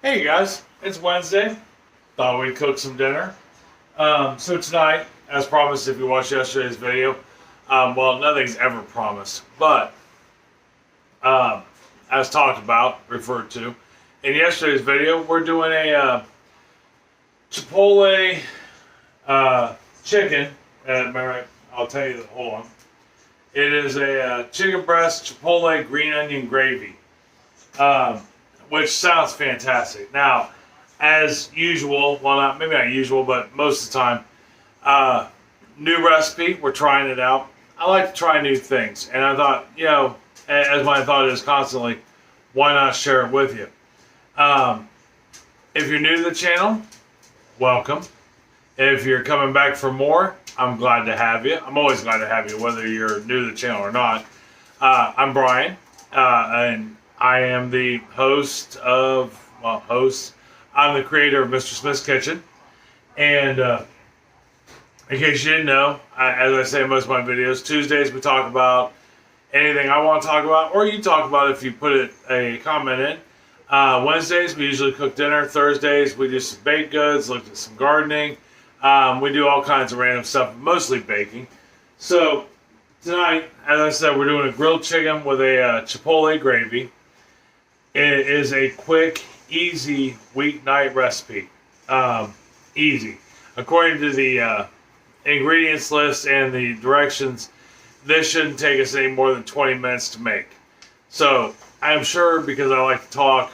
Hey guys, it's Wednesday. Thought we'd cook some dinner. So tonight, as promised, if you watched yesterday's video, well, nothing's ever promised, but as talked about, referred to in yesterday's video, we're doing a chipotle chicken. I'll tell you. Hold on. It is a chicken breast chipotle green onion gravy. Which sounds fantastic. Now, as usual, well, maybe not usual, but most of the time, new recipe, we're trying it out. I like to try new things, and I thought, as my thought is constantly, why not share it with you? If you're new to the channel, welcome. If you're coming back for more, I'm glad to have you. I'm always glad to have you, whether you're new to the channel or not. I'm Brian, and I am the host. I'm the creator of Mr. Smith's Kitchen. And in case you didn't know, as I say in most of my videos, Tuesdays we talk about anything I want to talk about, or you talk about if you put a comment in. Wednesdays we usually cook dinner. Thursdays we do some baked goods, look at some gardening. We do all kinds of random stuff, mostly baking. So tonight, as I said, we're doing a grilled chicken with a chipotle gravy. It is a quick, easy weeknight recipe. Easy. According to the ingredients list and the directions, this shouldn't take us any more than 20 minutes to make. So I'm sure, because I like to talk,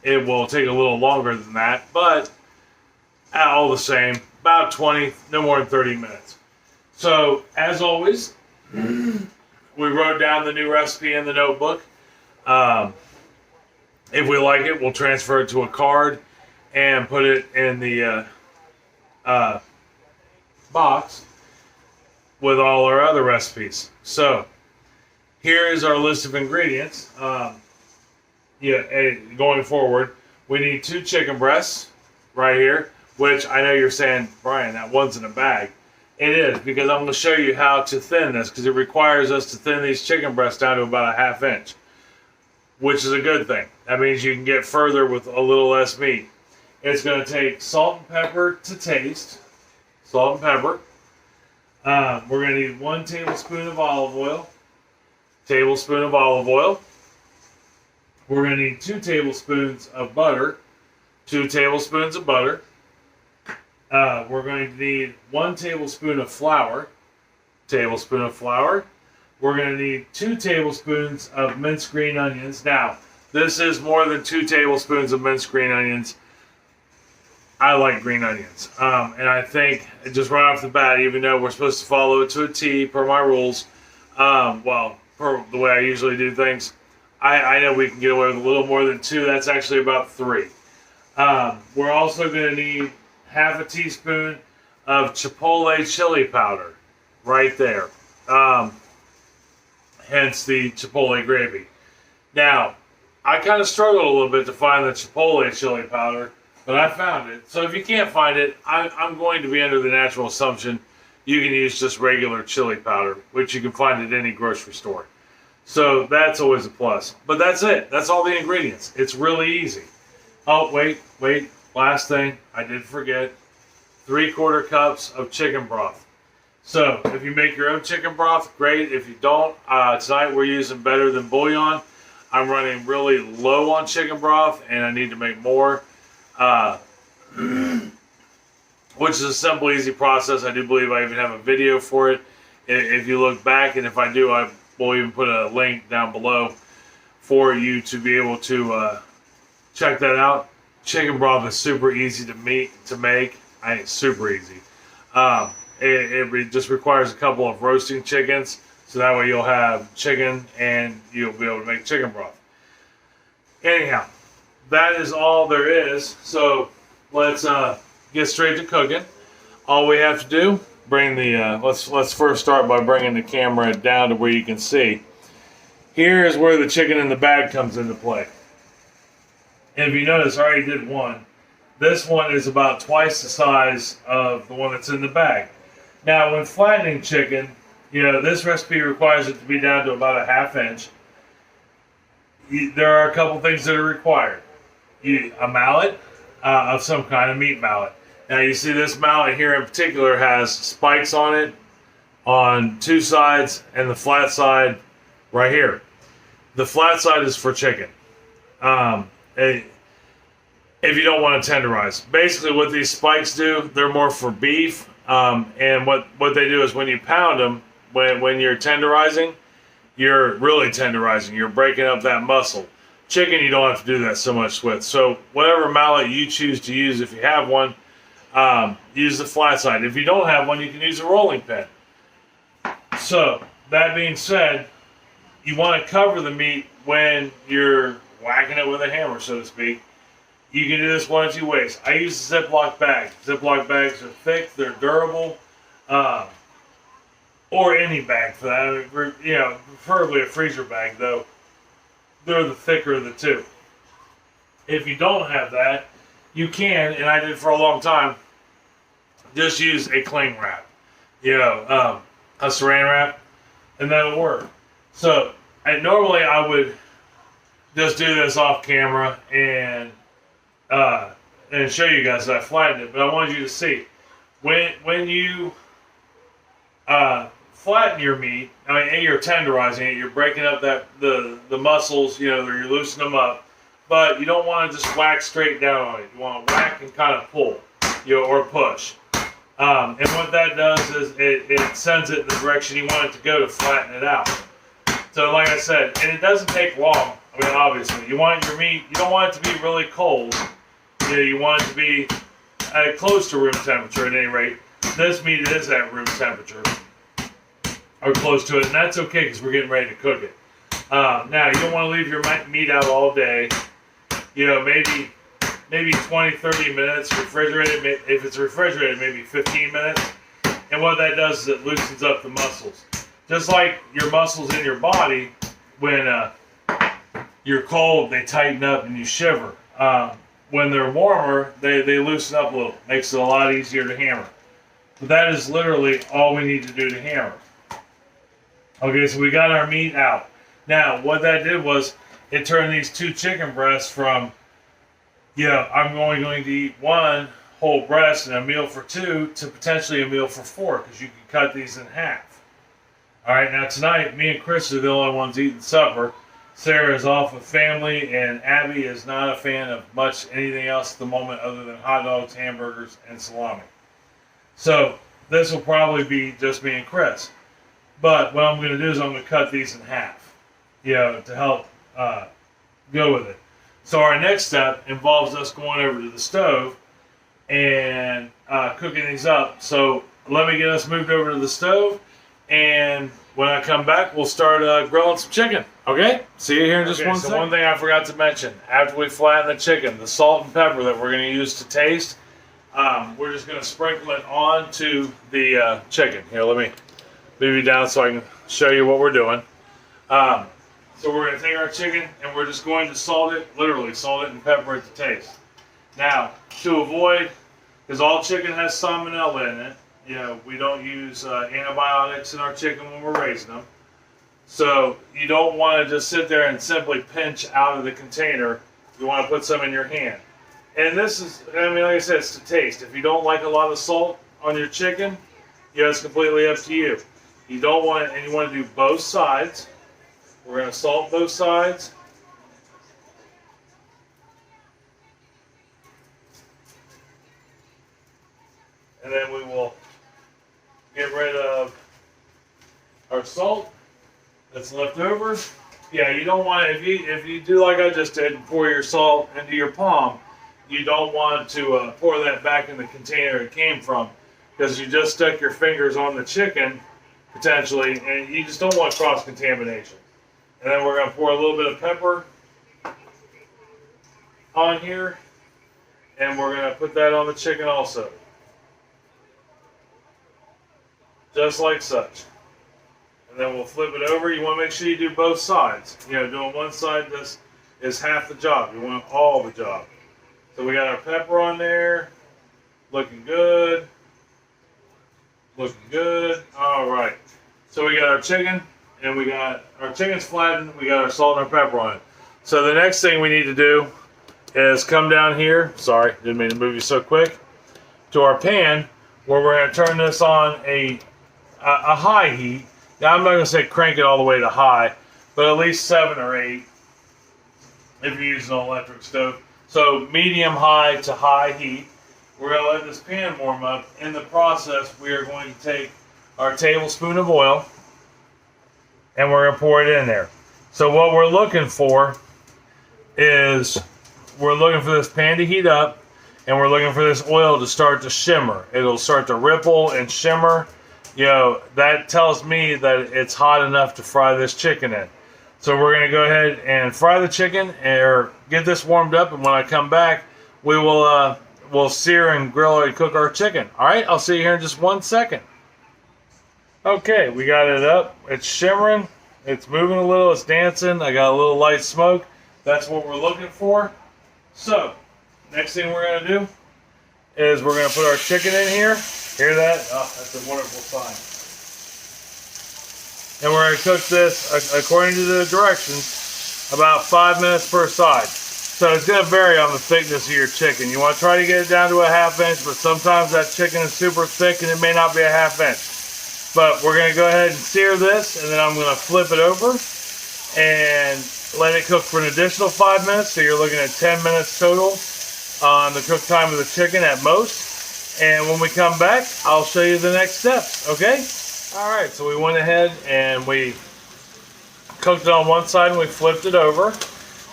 it will take a little longer than that, but all the same, about 20, no more than 30 minutes. So, as always, we wrote down the new recipe in the notebook. If we like it, we'll transfer it to a card and put it in the box with all our other recipes. So, here is our list of ingredients. Going forward, we need 2 chicken breasts right here, which I know you're saying, Brian, that one's in a bag. It is, because I'm going to show you how to thin this, because it requires us to thin these chicken breasts down to about a 1/2 inch. Which is a good thing. That means you can get further with a little less meat. It's going to take salt and pepper to taste. Salt and pepper. We're going to need 1 tablespoon of olive oil. Tablespoon of olive oil. We're going to need 2 tablespoons of butter. 2 tablespoons of butter. We're going to need 1 tablespoon of flour. Tablespoon of flour. We're going to need 2 tablespoons of minced green onions. Now, this is more than 2 tablespoons of minced green onions. I like green onions. And I think, just right off the bat, even though we're supposed to follow it to a T per my rules, per the way I usually do things, I know we can get away with a little more than 2. That's actually about 3. We're also going to need 1/2 teaspoon of chipotle chili powder. Right there. Hence the chipotle gravy. Now, I kind of struggled a little bit to find the chipotle chili powder, but I found it. So if you can't find it, I'm going to be under the natural assumption you can use just regular chili powder, which you can find at any grocery store. So that's always a plus. But that's it. That's all the ingredients. It's really easy. Oh, wait. Last thing, I did forget. 3/4 cups of chicken broth. So, if you make your own chicken broth, great. If you don't, tonight we're using Better Than Bouillon. I'm running really low on chicken broth, and I need to make more, which is a simple, easy process. I do believe I even have a video for it. If you look back, and if I do, I will even put a link down below for you to be able to check that out. Chicken broth is super easy to make. It's super easy. It just requires a couple of roasting chickens, so that way you'll have chicken and you'll be able to make chicken broth. Anyhow, that is all there is. So let's get straight to cooking. All we have to do, bring the let's first start by bringing the camera down to where you can see. Here is where the chicken in the bag comes into play. And if you notice, I already did one. This one is about twice the size of the one that's in the bag. Now, when flattening chicken, this recipe requires it to be down to about a 1/2 inch. There are a couple things that are required. a mallet of some kind, of meat mallet. Now you see this mallet here in particular has spikes on it on two sides and the flat side right here. The flat side is for chicken. If you don't want to tenderize. Basically what these spikes do, they're more for beef. And what they do is when you pound them, when you're tenderizing, you're really tenderizing. You're breaking up that muscle. Chicken, you don't have to do that so much with. So whatever mallet you choose to use, if you have one, use the flat side. If you don't have one, you can use a rolling pin. So that being said, you want to cover the meat when you're whacking it with a hammer, so to speak. You can do this one of two ways. I use a Ziploc bag. Ziploc bags are thick, they're durable, or any bag for that. Preferably a freezer bag, though. They're the thicker of the two. If you don't have that, you can, and I did for a long time, just use a cling wrap. A saran wrap, and that'll work. So, normally I would just do this off camera and show you guys that I flattened it, but I wanted you to see when you flatten your meat. And you're tenderizing it. You're breaking up the muscles. You're loosening them up, but you don't want to just whack straight down on it. You want to whack and kind of pull, or push. And what that does is it sends it in the direction you want it to go to flatten it out. So, like I said, and it doesn't take long. Obviously, you want your meat. You don't want it to be really cold. You want it to be close to room temperature at any rate. This meat is at room temperature, or close to it, and that's okay because we're getting ready to cook it. Now, you don't want to leave your meat out all day. Maybe 20, 30 minutes refrigerated. If it's refrigerated, maybe 15 minutes. And what that does is it loosens up the muscles. Just like your muscles in your body, when you're cold, they tighten up and you shiver. When they're warmer, they loosen up a little. Makes it a lot easier to hammer. But that is literally all we need to do to hammer. Okay, so we got our meat out. Now, what that did was it turned these two chicken breasts from, I'm only going to eat one whole breast and a meal for two to potentially a meal for four, because you can cut these in half. All right, now tonight, me and Chris are the only ones eating supper. Sarah is off with family, and Abby is not a fan of much anything else at the moment other than hot dogs, hamburgers, and salami. So this will probably be just me and Chris. But what I'm going to do is I'm going to cut these in half, to help go with it. So our next step involves us going over to the stove and cooking these up. So let me get us moved over to the stove, and when I come back, we'll start grilling some chicken. Okay? See you here in just one second. So one thing I forgot to mention, after we flatten the chicken, the salt and pepper that we're going to use to taste, we're just going to sprinkle it onto the chicken. Here, let me move you down so I can show you what we're doing. So we're going to take our chicken and we're just going to salt it, literally salt it and pepper it to taste. Now, to avoid, because all chicken has salmonella in it, we don't use antibiotics in our chicken when we're raising them. So you don't want to just sit there and simply pinch out of the container. You want to put some in your hand. And this is, like I said, it's to taste. If you don't like a lot of salt on your chicken, it's completely up to you. You don't want it, and you want to do both sides. We're going to salt both sides. And then we will get rid of our salt that's left over. Yeah, you don't want, if you do like I just did and pour your salt into your palm, you don't want to pour that back in the container it came from, because you just stuck your fingers on the chicken potentially, and you just don't want cross-contamination. And then we're going to pour a little bit of pepper on here, and we're going to put that on the chicken also. Just like such. And then we'll flip it over. You want to make sure you do both sides. Doing one side is half the job. You want all the job. So we got our pepper on there. Looking good. Looking good. All right. So we got our chicken, and our chicken's flattened. We got our salt and our pepper on it. So the next thing we need to do is come down here. Sorry, didn't mean to move you so quick. To our pan, where we're going to turn this on a high heat. Now I'm not going to say crank it all the way to high, but at least 7 or 8 if you're using an electric stove. So medium high to high heat. We're going to let this pan warm up. In the process, we are going to take our tablespoon of oil and we're going to pour it in there. So what we're looking for is we're looking for this pan to heat up, and we're looking for this oil to start to shimmer. It'll start to ripple and shimmer. You know, that tells me that it's hot enough to fry this chicken in. So we're going to go ahead and fry the chicken or get this warmed up, and when I come back, we will we'll sear and grill and cook our chicken. All right, I'll see you here in just 1 second. Okay, we got it up. It's shimmering. It's moving a little. It's dancing. I got a little light smoke. That's what we're looking for. So, next thing we're going to do is we're going to put our chicken in here. Hear that? Oh, that's a wonderful sign. And we're going to cook this, according to the directions, about 5 minutes per side. So it's going to vary on the thickness of your chicken. You want to try to get it down to a 1/2 inch, but sometimes that chicken is super thick and it may not be a 1/2 inch. But we're going to go ahead and sear this, and then I'm going to flip it over and let it cook for an additional 5 minutes. So you're looking at 10 minutes total on the cook time of the chicken at most. And when we come back, I'll show you the next steps, okay? All right, so we went ahead and we cooked it on one side and we flipped it over.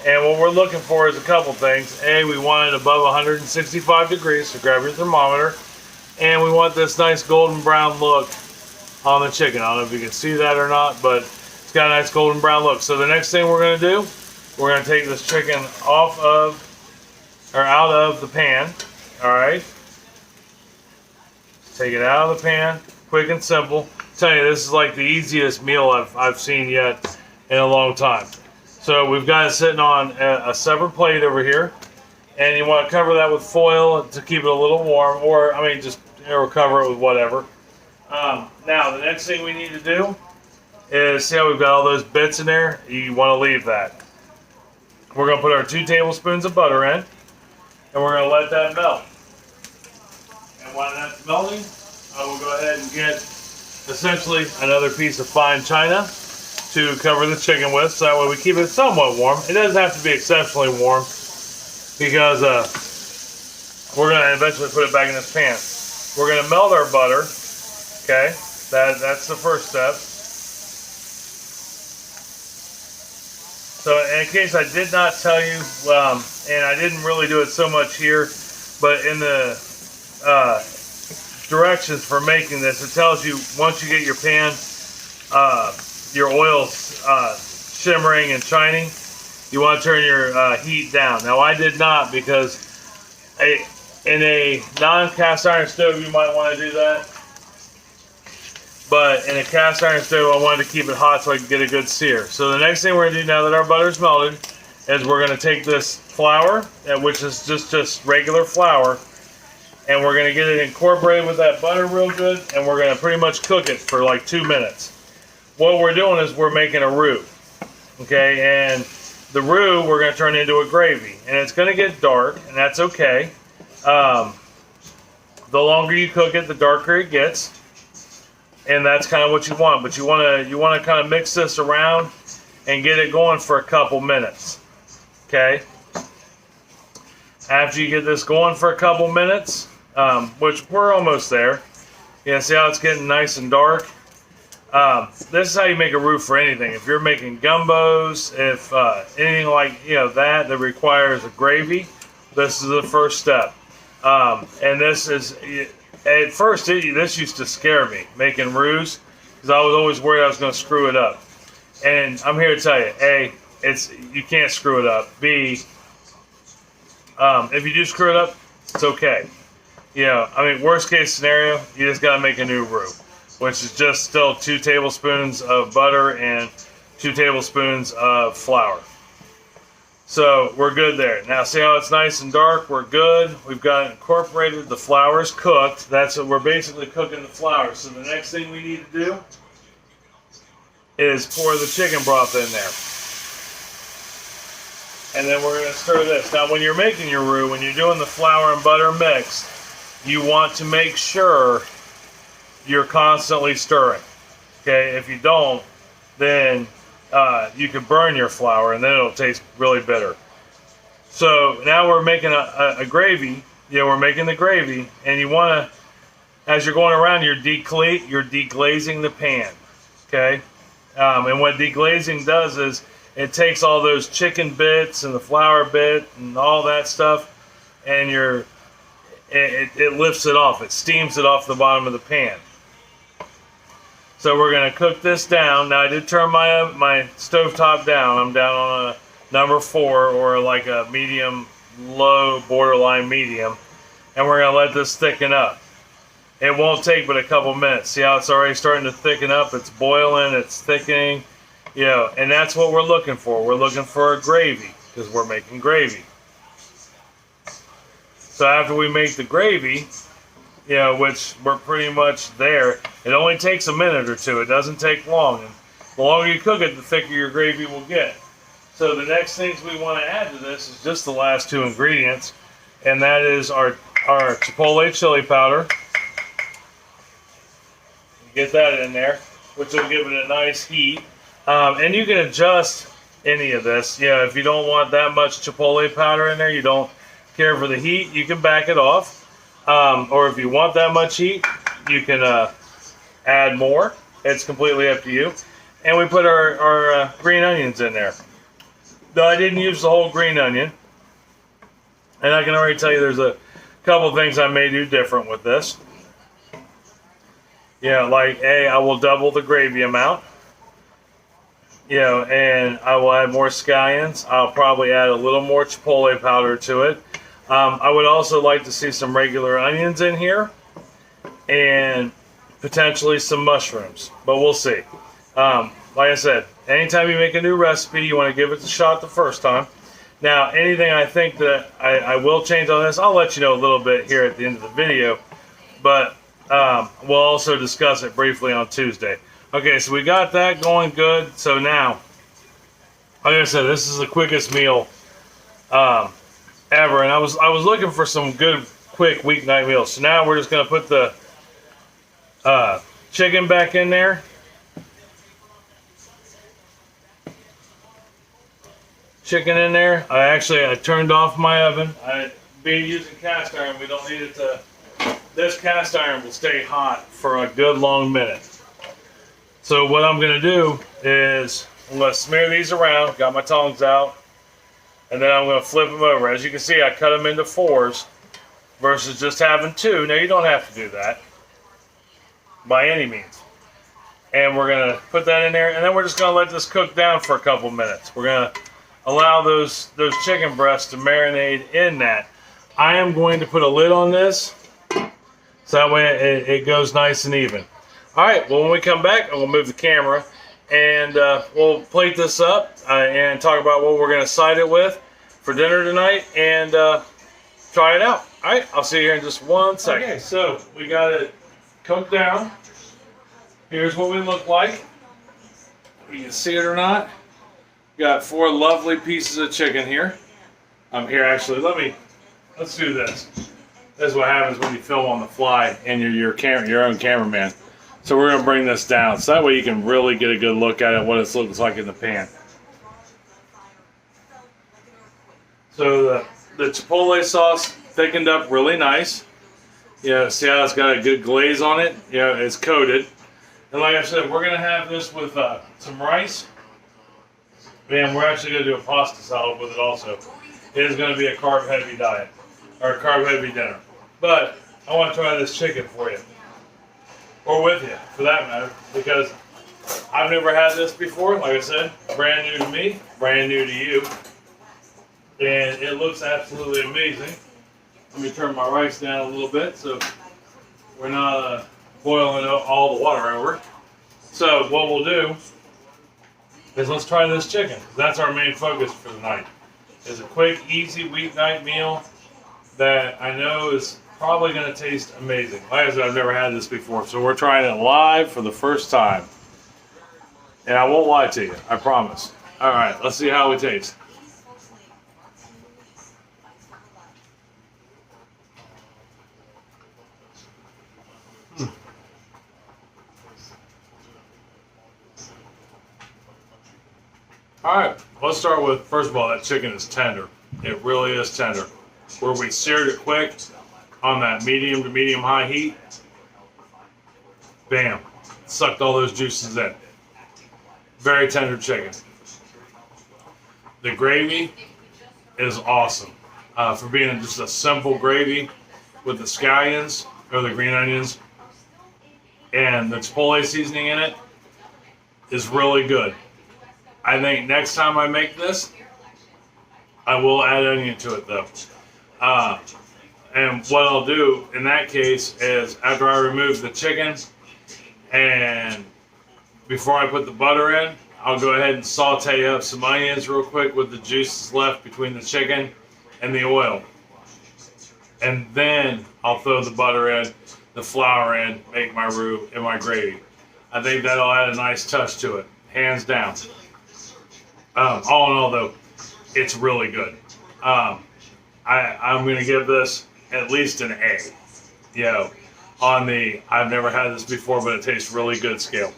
And what we're looking for is a couple things. A, we want it above 165 degrees, so grab your thermometer. And we want this nice golden brown look on the chicken. I don't know if you can see that or not, but it's got a nice golden brown look. So the next thing we're going to do, we're going to take this chicken off of, or out of the pan. All right. Take it out of the pan, quick and simple. I tell you, this is like the easiest meal I've seen yet in a long time. So we've got it sitting on a separate plate over here, and you want to cover that with foil to keep it a little warm, or I mean, just cover it with whatever. Now the next thing we need to do is see how we've got all those bits in there. You want to leave that. We're going to put our 2 tablespoons of butter in, and we're going to let that melt. And while that's melting, I will go ahead and get essentially another piece of fine china to cover the chicken with, so that way we keep it somewhat warm. It doesn't have to be exceptionally warm because we're going to eventually put it back in this pan. We're going to melt our butter. Okay, that's the first step. So in case I did not tell you, and I didn't really do it so much here, but in the directions for making this, it tells you once you get your pan, your oil's shimmering and shining, you want to turn your heat down. Now I did not, because in a non-cast iron stove you might want to do that, but in a cast iron stove I wanted to keep it hot so I could get a good sear. So the next thing we're going to do now that our butter's melted is we're going to take this flour, which is just regular flour, and we're going to get it incorporated with that butter real good, and we're going to pretty much cook it for like 2 minutes. What we're doing is we're making a roux, okay, and the roux we're going to turn into a gravy, and it's going to get dark, and that's okay. The longer you cook it, the darker it gets, and that's kind of what you want. But you want to kind of mix this around and get it going for a couple minutes, okay. After you get this going for a couple minutes, which we're almost there, you see how it's getting nice and dark. This is how you make a roux for anything. If you're making gumbos, if anything like that requires a gravy, this is the first step. And this is, at first this used to scare me, making roux, because I was always worried I was going to screw it up. And I'm here to tell you, A, you can't screw it up. B, if you do screw it up, it's okay. I mean, worst case scenario, you just got to make a new roux, which is just still 2 tablespoons of butter and 2 tablespoons of flour. So we're good there. Now see how it's nice and dark? We're good. We've got it incorporated. The flour's cooked. That's what we're basically cooking, the flour. So the next thing we need to do is pour the chicken broth in there. And then we're going to stir this. Now, when you're making your roux, when you're doing the flour and butter mix, you want to make sure you're constantly stirring. Okay, if you don't, then you could burn your flour and then it'll taste really bitter. So now we're making a gravy. We're making the gravy, and you want to, as you're going around, you're deglazing the pan. Okay, and what deglazing does is it takes all those chicken bits and the flour bit and all that stuff, and it lifts it off. It steams it off the bottom of the pan. So we're going to cook this down. Now I did turn my stovetop down. I'm down on a number 4, or like a medium low, borderline medium. And we're going to let this thicken up. It won't take but a couple minutes. See how it's already starting to thicken up? It's boiling, it's thickening. And that's what we're looking for. We're looking for a gravy, because we're making gravy. So after we make the gravy, which we're pretty much there, it only takes a minute or two. It doesn't take long. And the longer you cook it, the thicker your gravy will get. So the next things we want to add to this is just the last 2 ingredients, and that is our chipotle chili powder. Get that in there, which will give it a nice heat. And you can adjust any of this. If you don't want that much chipotle powder in there, you don't care for the heat, you can back it off. Or if you want that much heat, you can add more. It's completely up to you. And we put our green onions in there. Though I didn't use the whole green onion. And I can already tell you there's a couple things I may do different with this. Like I will double the gravy amount. And I will add more scallions. I'll probably add a little more chipotle powder to it. I would also like to see some regular onions in here, and potentially some mushrooms, but we'll see. Like I said, anytime you make a new recipe, you want to give it a shot the first time. Now, anything I think that I will change on this, I'll let you know a little bit here at the end of the video, but we'll also discuss it briefly on Tuesday. Okay, so we got that going good. So now, like I said, this is the quickest meal ever, and I was looking for some good, quick weeknight meals. So now we're just going to put the chicken back in there. Chicken in there. I turned off my oven. Being using cast iron, we don't need it to. This cast iron will stay hot for a good long minute. So what I'm going to do is I'm going to smear these around. Got my tongs out. And then I'm going to flip them over. As you can see, I cut them into 4s versus just having 2. Now, you don't have to do that by any means. And we're going to put that in there. And then we're just going to let this cook down for a couple minutes. We're going to allow those chicken breasts to marinate in that. I am going to put a lid on this, so that way it goes nice and even. All right, well, when we come back, I'm going to move the camera, and we'll plate this up and talk about what we're going to side it with for dinner tonight, and try it out. All right, I'll see you here in just 1 second. Okay, so we got it cooked down. Here's what we look like. You can see it or not. Got 4 lovely pieces of chicken here. Here, actually, let's do this. This is what happens when you film on the fly and you're your own cameraman. So we're going to bring this down, so that way you can really get a good look at it, what it looks like in the pan. So the chipotle sauce thickened up really nice. See how it's got a good glaze on it? It's coated. And like I said, we're going to have this with some rice. And we're actually going to do a pasta salad with it also. It is going to be a carb-heavy diet, or a carb-heavy dinner. But I want to try this chicken for you. Or with you, for that matter, because I've never had this before. Like I said, brand new to me, brand new to you. And it looks absolutely amazing. Let me turn my rice down a little bit so we're not boiling all the water over. So what we'll do is let's try this chicken. That's our main focus for the night. It's a quick, easy weeknight meal that I know is probably going to taste amazing. Like I said, I've never had this before, so we're trying it live for the first time. And I won't lie to you, I promise. All right, let's see how it tastes. All right, let's start with, first of all, that chicken is tender. It really is tender. Where we seared it quick on that medium to medium high heat, bam, sucked all those juices in. Very tender chicken. The gravy is awesome. For being just a simple gravy with the scallions, or the green onions, and the chipotle seasoning in it is really good. I think next time I make this, I will add onion to it though. And what I'll do in that case is after I remove the chicken and before I put the butter in, I'll go ahead and saute up some onions real quick with the juices left between the chicken and the oil. And then I'll throw the butter in, the flour in, make my roux and my gravy. I think that'll add a nice touch to it, hands down. All in all though, it's really good. I'm going to give this at least an A. You know, on the I've never had this before, but it tastes really good scale.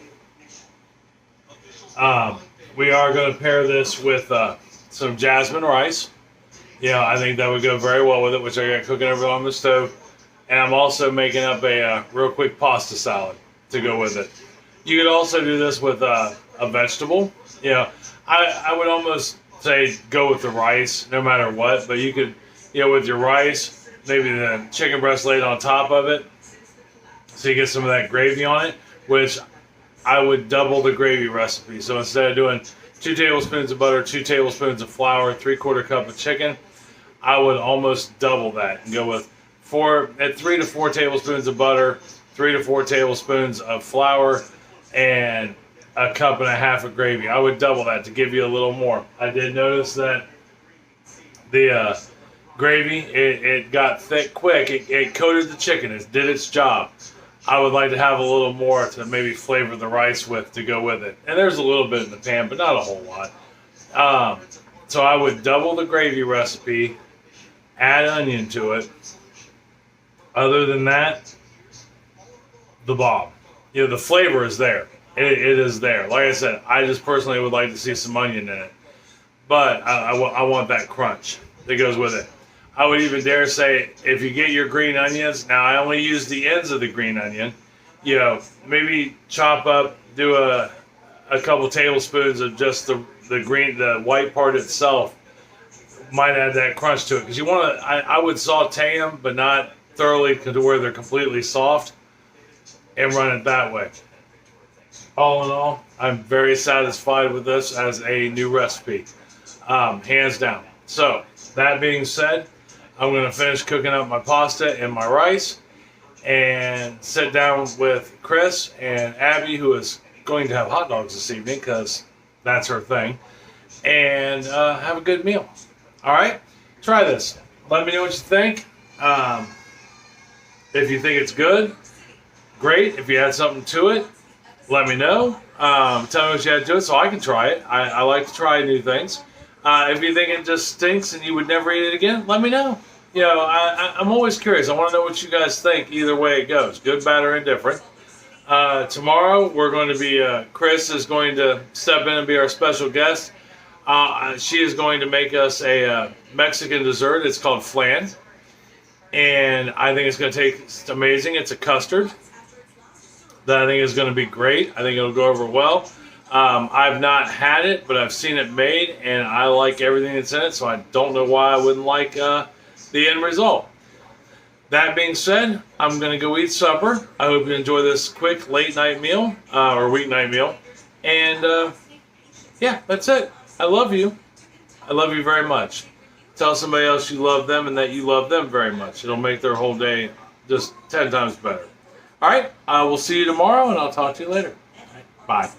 We are going to pair this with some jasmine rice. Yeah, I think that would go very well with it, which I got cooking over on the stove. And I'm also making up a real quick pasta salad to go with it. You could also do this with a vegetable. You know, I would almost say go with the rice no matter what, but you could, you know, with your rice, maybe the chicken breast laid on top of it, so you get some of that gravy on it, which I would double the gravy recipe. So instead of doing 2 tablespoons of butter, 2 tablespoons of flour, 3/4 cup of chicken, I would almost double that and go with 3 to 4 tablespoons of butter, 3 to 4 tablespoons of flour, and 1.5 cups of gravy. I would double that to give you a little more. I did notice that the gravy, it got thick quick. It coated the chicken. It did its job. I would like to have a little more to maybe flavor the rice with to go with it. And there's a little bit in the pan, but not a whole lot. So I would double the gravy recipe, add onion to it. Other than that, the bomb. You know, the flavor is there. It is there. Like I said, I just personally would like to see some onion in it. But I want that crunch that goes with it. I would even dare say, if you get your green onions, now I only use the ends of the green onion, you know, maybe chop up, do a couple tablespoons of just the white part itself, might add that crunch to it. Because you want to, I would saute them, but not thoroughly to where they're completely soft, and run it that way. All in all, I'm very satisfied with this as a new recipe, hands down. So, that being said, I'm going to finish cooking up my pasta and my rice and sit down with Chris and Abby, who is going to have hot dogs this evening because that's her thing, and have a good meal. All right? Try this. Let me know what you think. If you think it's good, great. If you add something to it, let me know. Tell me what you add to it so I can try it. I like to try new things. If you think it just stinks and you would never eat it again, let me know. You know, I'm always curious. I want to know what you guys think either way it goes, good, bad, or indifferent. Tomorrow, we're going to be, Chris is going to step in and be our special guest. She is going to make us a Mexican dessert. It's called flan. And I think it's going to taste amazing. It's a custard that I think is going to be great. I think it'll go over well. I've not had it, but I've seen it made, and I like everything that's in it, so I don't know why I wouldn't like the end result. That being said, I'm going to go eat supper. I hope you enjoy this quick late night meal, or weeknight meal. And yeah, that's it. I love you. I love you very much. Tell somebody else you love them and that you love them very much. It'll make their whole day just 10 times better. All right, I will see you tomorrow, and I'll talk to you later. All right, bye.